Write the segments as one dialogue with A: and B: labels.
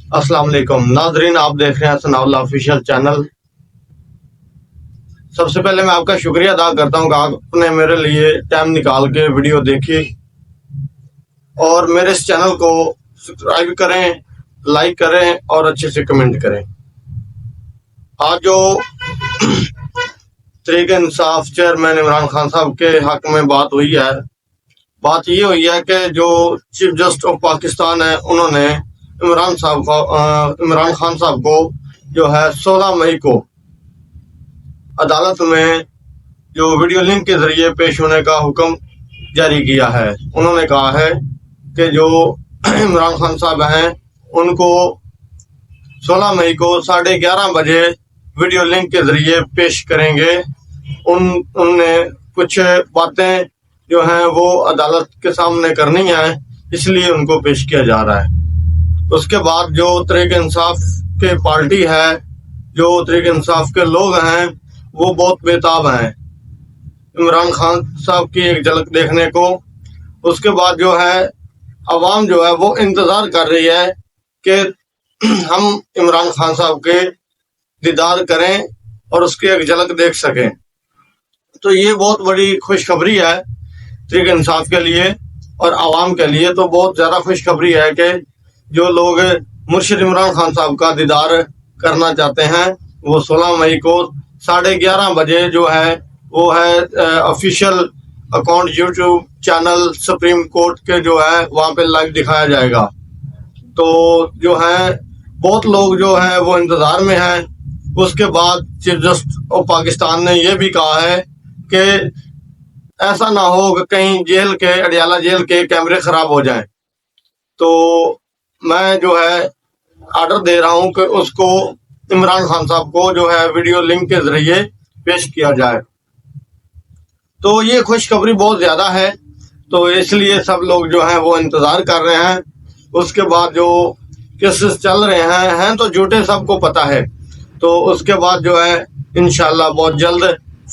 A: السلام علیکم ناظرین، آپ دیکھ رہے ہیں ثناء اللہ آفیشیل چینل۔ سب سے پہلے میں آپ کا شکریہ ادا کرتا ہوں کہ آپ نے میرے لیے ٹائم نکال کے ویڈیو دیکھی اور میرے اس چینل کو سبسکرائب کریں، لائک کریں اور اچھے سے کمنٹ کریں۔ آج جو تحریک انصاف چیئرمین عمران خان صاحب کے حق میں بات ہوئی ہے، بات یہ ہوئی ہے کہ جو چیف جسٹس آف پاکستان ہے، انہوں نے عمران خان صاحب کو جو ہے 16 مئی کو عدالت میں جو ویڈیو لنک کے ذریعے پیش ہونے کا حکم جاری کیا ہے۔ انہوں نے کہا ہے کہ جو عمران خان صاحب ہیں ان کو 16 مئی کو 11:30 بجے ویڈیو لنک کے ذریعے پیش کریں گے۔ ان نے کچھ باتیں جو ہیں وہ عدالت کے سامنے کرنی ہیں، اس لیے ان کو پیش کیا جا رہا ہے۔ اس کے بعد جو تحریک انصاف کے پارٹی ہے، جو تحریک انصاف کے لوگ ہیں، وہ بہت بےتاب ہیں عمران خان صاحب کی ایک جھلک دیکھنے کو۔ اس کے بعد جو ہے عوام جو ہے وہ انتظار کر رہی ہے کہ ہم عمران خان صاحب کے دیدار کریں اور اس کی ایک جھلک دیکھ سکیں۔ تو یہ بہت بڑی خوشخبری ہے تحریک انصاف کے لیے اور عوام کے لیے۔ تو بہت زیادہ خوشخبری ہے کہ جو لوگ مرشد عمران خان صاحب کا دیدار کرنا چاہتے ہیں، وہ 16 مئی کو 11:30 بجے جو ہے وہ ہے official account YouTube channel supreme court کے جو ہے وہاں پہ لائیو دکھایا جائے گا۔ تو جو ہے بہت لوگ جو ہیں وہ انتظار میں ہیں۔ اس کے بعد چیف جسٹس آف پاکستان نے یہ بھی کہا ہے کہ ایسا نہ ہو کہ کہیں اڈیالہ جیل کے کیمرے خراب ہو جائیں۔ تو میں جو ہے آرڈر دے رہا ہوں کہ اس کو عمران خان صاحب کو جو ہے ویڈیو لنک کے ذریعے پیش کیا جائے۔ تو یہ خوشخبری بہت زیادہ ہے، تو اس لیے سب لوگ جو ہیں وہ انتظار کر رہے ہیں۔ اس کے بعد جو کیسز چل رہے ہیں تو جھوٹے سب کو پتہ ہے۔ تو اس کے بعد جو ہے انشاءاللہ بہت جلد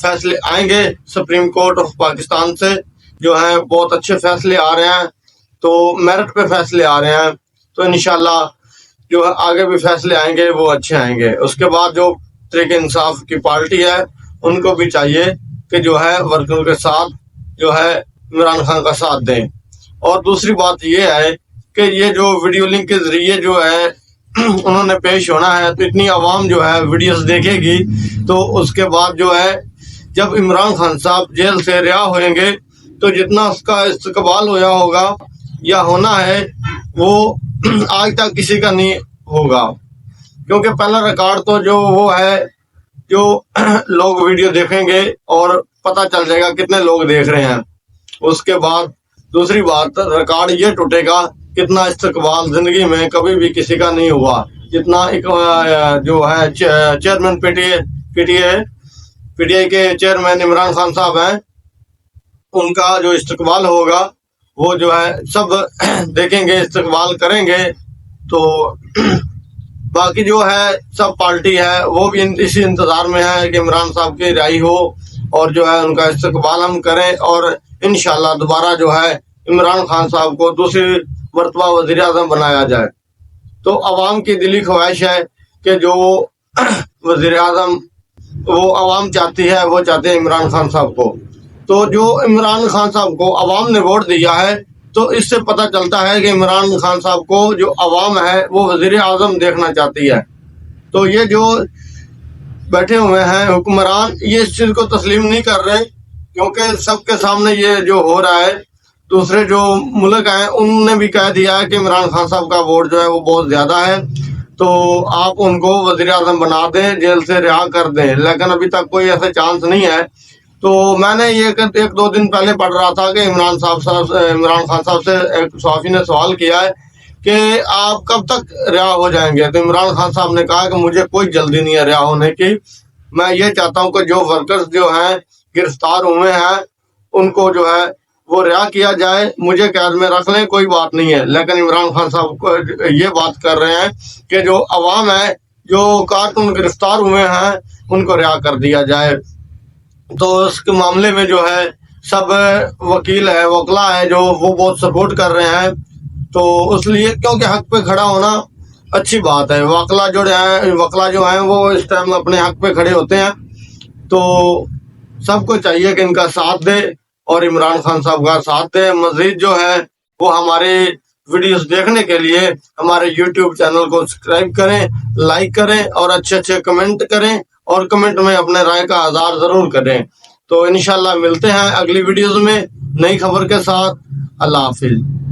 A: فیصلے آئیں گے سپریم کورٹ آف پاکستان سے، جو ہیں بہت اچھے فیصلے آ رہے ہیں، تو میرٹ پہ فیصلے آ رہے ہیں۔ تو انشاءاللہ جو ہے آگے بھی فیصلے آئیں گے وہ اچھے آئیں گے۔ اس کے بعد جو تحریک انصاف کی پارٹی ہے ان کو بھی چاہیے کہ جو ہے ورکروں کے ساتھ جو ہے عمران خان کا ساتھ دیں۔ اور دوسری بات یہ ہے کہ یہ جو ویڈیو لنک کے ذریعے جو ہے انہوں نے پیش ہونا ہے، تو اتنی عوام جو ہے ویڈیوز دیکھے گی، تو اس کے بعد جو ہے جب عمران خان صاحب جیل سے رہا ہوئیں گے تو جتنا اس کا استقبال ہوا ہوگا یا ہونا ہے وہ آج تک کسی کا نہیں ہوگا، کیونکہ پہلا ریکارڈ تو جو وہ ہے جو لوگ ویڈیو دیکھیں گے اور پتہ چل جائے گا کتنے لوگ دیکھ رہے ہیں۔ اس کے بعد دوسری بات، ریکارڈ یہ ٹوٹے گا کتنا استقبال زندگی میں کبھی بھی کسی کا نہیں ہوا، جتنا ایک جو ہے چیئرمین پی ٹی آئی کے چیئرمین عمران خان صاحب ہیں، ان کا جو استقبال ہوگا وہ جو ہے سب دیکھیں گے، استقبال کریں گے۔ تو باقی جو ہے سب پارٹی ہے وہ بھی اسی انتظار میں ہے کہ عمران صاحب کی رہائی ہو اور جو ہے ان کا استقبال ہم کریں، اور انشاءاللہ دوبارہ جو ہے عمران خان صاحب کو دوسری مرتبہ وزیر اعظم بنایا جائے۔ تو عوام کی دلی خواہش ہے کہ جو وزیر اعظم وہ عوام چاہتی ہے، وہ چاہتے ہیں عمران خان صاحب کو۔ تو جو عمران خان صاحب کو عوام نے ووٹ دیا ہے، تو اس سے پتہ چلتا ہے کہ عمران خان صاحب کو جو عوام ہے وہ وزیر اعظم دیکھنا چاہتی ہے۔ تو یہ جو بیٹھے ہوئے ہیں حکمران، یہ اس چیز کو تسلیم نہیں کر رہے، کیونکہ سب کے سامنے یہ جو ہو رہا ہے، دوسرے جو ملک ہیں ان نے بھی کہہ دیا ہے کہ عمران خان صاحب کا ووٹ جو ہے وہ بہت زیادہ ہے، تو آپ ان کو وزیر اعظم بنا دیں، جیل سے رہا کر دیں، لیکن ابھی تک کوئی ایسا چانس نہیں ہے۔ تو میں نے یہ 1-2 دن پہلے پڑھ رہا تھا کہ عمران خان صاحب سے ایک صحافی نے سوال کیا ہے کہ آپ کب تک رہا ہو جائیں گے، تو عمران خان صاحب نے کہا کہ مجھے کوئی جلدی نہیں ہے رہا ہونے کی، میں یہ چاہتا ہوں کہ جو ورکرز جو ہیں گرفتار ہوئے ہیں ان کو جو ہے وہ رہا کیا جائے، مجھے قید میں رکھ لیں، کوئی بات نہیں ہے۔ لیکن عمران خان صاحب کو یہ بات کر رہے ہیں کہ جو عوام ہے، جو کارکن گرفتار ہوئے ہیں، ان کو رہا کر دیا جائے۔ تو اس کے معاملے میں جو ہے سب وکیل ہے، وکلا ہے جو وہ بہت سپورٹ کر رہے ہیں۔ تو اس لیے کیونکہ حق پہ کھڑا ہونا اچھی بات ہے. وکلا جو ہیں وہ اس ٹائم اپنے حق پہ کھڑے ہوتے ہیں، تو سب کو چاہیے کہ ان کا ساتھ دے اور عمران خان صاحب کا ساتھ دے. مزید جو ہے وہ ہمارے ویڈیوز دیکھنے کے لیے ہمارے یوٹیوب چینل کو سبسکرائب کریں، لائک کریں اور اچھے کمنٹ کریں، اور کمنٹ میں اپنے رائے کا اظہار ضرور کریں. تو انشاءاللہ ملتے ہیں اگلی ویڈیوز میں نئی خبر کے ساتھ. اللہ حافظ.